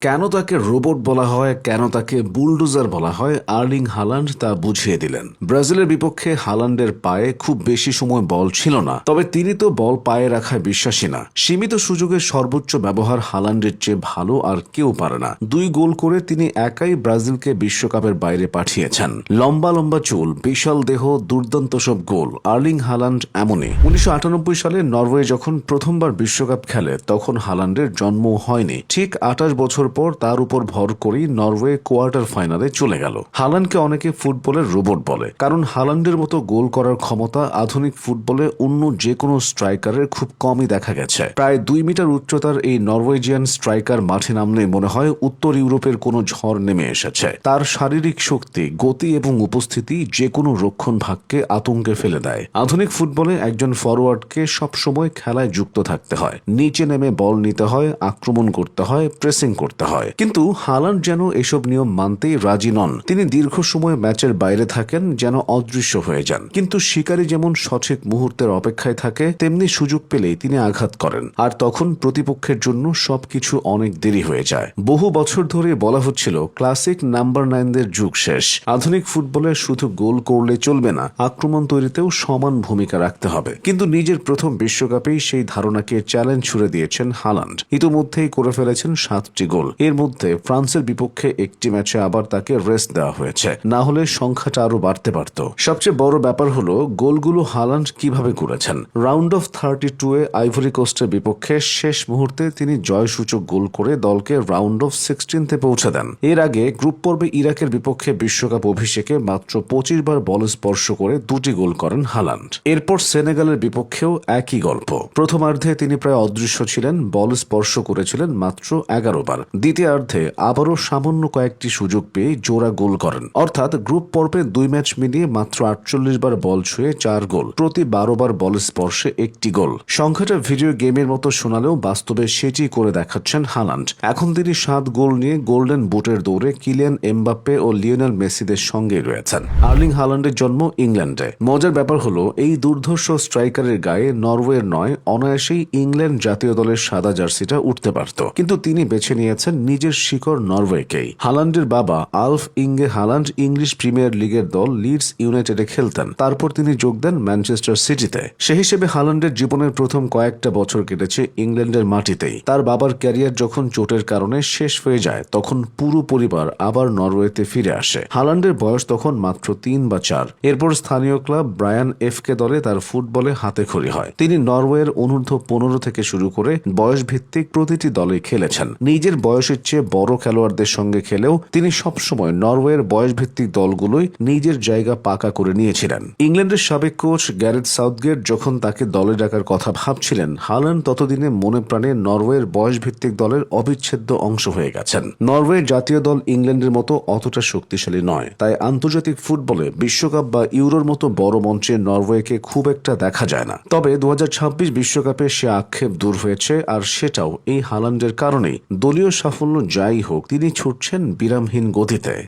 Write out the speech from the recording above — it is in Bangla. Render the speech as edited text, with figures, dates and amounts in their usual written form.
কেন তাকে রোবট বলা হয়, কেন তাকে বুলডোজার বলা হয়, আর্লিং হালান্ড তা বুঝিয়ে দিলেন। ব্রাজিলের বিপক্ষে হালান্ডের পায়ে খুব বেশি সময় বল ছিল না, তবে তিনি তো বল পায়ে রাখায় বিশ্বাসী না। সীমিত সুযোগের সর্বোচ্চ ব্যবহার হালান্ডের চেয়ে ভালো আর কেউ পারে না। 2 গোল করে তিনি একাই ব্রাজিলকে বিশ্বকাপের বাইরে পাঠিয়েছেন। লম্বা লম্বা চুল, বিশাল দেহ, দুর্দান্ত সব গোল। আর্লিং হালান্ড এমনই। 1998 সালে নরওয়ে যখন প্রথমবার বিশ্বকাপ খেলে তখন হালান্ডের জন্ম হয়নি। ঠিক 28 বছর পর তার উপর ভর করেই নরওয়ে কোয়ার্টার ফাইনালে চলে গেল। হালান্ডকে অনেকে ফুটবলের রোবট বলে, কারণ হালান্ডের মতো গোল করার ক্ষমতা আধুনিক ফুটবলে অন্য যে কোনো স্ট্রাইকারের খুব কমই দেখা গেছে। প্রায় 2 মিটার উচ্চতার এই নরওয়েজিয়ান স্ট্রাইকার মাঠে নামলে মনে হয় উত্তর ইউরোপের কোনো ঝড় নেমে এসেছে। তার শারীরিক শক্তি, গতি এবং উপস্থিতি যে কোনো রক্ষণ ভাগকে আতঙ্কে ফেলে দেয়। আধুনিক ফুটবলে একজন ফরওয়ার্ডকে সবসময় খেলায় যুক্ত থাকতে হয়, নিচে নেমে বল নিতে হয়, আক্রমণ করতে হয়, প্রেসিং করতে হয়। কিন্তু হালান্ড যেন এসব নিয়ম মানতেই রাজি নন। তিনি দীর্ঘ সময় ম্যাচের বাইরে থাকেন, যেন অদৃশ্য হয়ে যান। কিন্তু শিকারী যেমন সঠিক মুহূর্তের অপেক্ষায় থাকে, তেমনি সুযোগ পেলেই তিনি আঘাত করেন, আর তখন প্রতিপক্ষের জন্য সবকিছু অনেক দেরি হয়ে যায়। বহু বছর ধরে বলা হচ্ছিল ক্লাসিক নাম্বার 9দের যুগ শেষ। আধুনিক ফুটবলে শুধু গোল করলে চলবে না, আক্রমণ তৈরিতেও সমান ভূমিকা রাখতে হবে। কিন্তু নিজের প্রথম বিশ্বকাপেই সেই ধারণাকে চ্যালেঞ্জ ছুড়ে দিয়েছেন হালান্ড। ইতোমধ্যেই করে ফেলেছেন 7টি গোল। এর মধ্যে ফ্রান্সের বিপক্ষে একটি ম্যাচে আবার তাকে রেস্ট দেওয়া হয়েছে, না হলে সংখ্যাটা আরো বাড়তে পারত। সবচেয়ে বড় ব্যাপার হলো গোলগুলো হালান্ড কিভাবে করেছেন। রাউন্ড অফ 32-এ আইভরি কোস্টের বিপক্ষে শেষ মুহূর্তে তিনি জয়সূচক গোল করে দলকে রাউন্ড অফ 16-তে পৌঁছে দেন। এর আগে গ্রুপ পর্বে ইরাকের বিপক্ষে বিশ্বকাপ অভিষেকে মাত্র 25 বার বল স্পর্শ করে 2টি গোল করেন হালান্ড। এরপর সেনেগালের বিপক্ষেও একই গল্প। প্রথমার্ধে তিনি প্রায় অদৃশ্য ছিলেন, বল স্পর্শ করেছিলেন মাত্র 11 বার। দ্বিতীয়ার্ধে আবারও সামান্য কয়েকটি সুযোগ পেয়ে জোড়া গোল করেন। অর্থাৎ গ্রুপ পর্বে 2 ম্যাচ মিলিয়ে মাত্র 48 বার বল ছুঁয়ে 4 গোল, প্রতি 12 বার বল স্পর্শে 1টি গোল। সংখ্যাটা ভিডিও গেমের মতো শোনালেও বাস্তবে সেটি করে দেখাচ্ছেন হালান্ড। এখন তিনি 7 গোল নিয়ে গোল্ডেন বুটের দৌড়ে কিলিয়ান এমবাপ্পে ও লিওনেল মেসিদের সঙ্গেই রয়েছেন। আর্লিং হালান্ডের জন্ম ইংল্যান্ডে। মজার ব্যাপার হলো এই দুর্ধর্ষ স্ট্রাইকারের গায়ে নরওয়ের নয়, অনায়াসেই ইংল্যান্ড জাতীয় দলের সাদা জার্সিটা উঠতে পারত, কিন্তু তিনি বেছে নিয়েছেন নিজের শিকড় নরওয়েকেই। হালান্ডের বাবা আলফ ইঙ্গে হালান্ড ইংলিশ প্রিমিয়ার লিগের দল লিডস ইউনাইটেডে খেলতেন। তারপর তিনি যোগ দেন ম্যানচেস্টার সিটিতে। সে হিসেবে হালান্ডের জীবনের প্রথম কয়েকটা বছর কেটেছে ইংল্যান্ডের মাটিতেই। তার বাবার ক্যারিয়ার যখন চোটের কারণে শেষ হয়ে যায়, তখন পুরো পরিবার আবার নরওয়েতে ফিরে আসে। হালান্ডের বয়স তখন মাত্র 3 বা 4। এরপর স্থানীয় ক্লাব ব্রায়ান এফকে দলে তার ফুটবলে হাতেখড়ি হয়। তিনি নরওয়ের অনূর্ধ্ব 15 থেকে শুরু করে বয়স ভিত্তিক প্রতিটি দলে খেলেছেন। নিজের বয়সের চেয়ে বড় খেলোয়াড়দের সঙ্গে খেলেও তিনি সবসময় নরওয়ের বয়সভিত্তিক দলগুলোই নিজের জায়গা পাকা করে নিয়েছিলেন। ইংল্যান্ডের সাবেক কোচ গ্যারেথ সাউথগেট যখন তাকে দলে ডাকার কথা ভাবছিলেন, হালান্ড ততদিনে মনে প্রাণে নরওয়ের বয়সভিত্তিক দলের অবিচ্ছেদ্য অংশ হয়ে গেছেন। নরওয়ের জাতীয় দল ইংল্যান্ডের মতো অতটা শক্তিশালী নয়, তাই আন্তর্জাতিক ফুটবলে বিশ্বকাপ বা ইউরোর মতো বড় মঞ্চে নরওয়েকে খুব একটা দেখা যায় না। তবে 2026 বিশ্বকাপে সে আক্ষেপ দূর হয়েছে, আর সেটাও এই হালান্ডের কারণেই। দলীয় সাফল্য যাই হোক, তিনি ছুটছেন বিরামহীন গতিতে।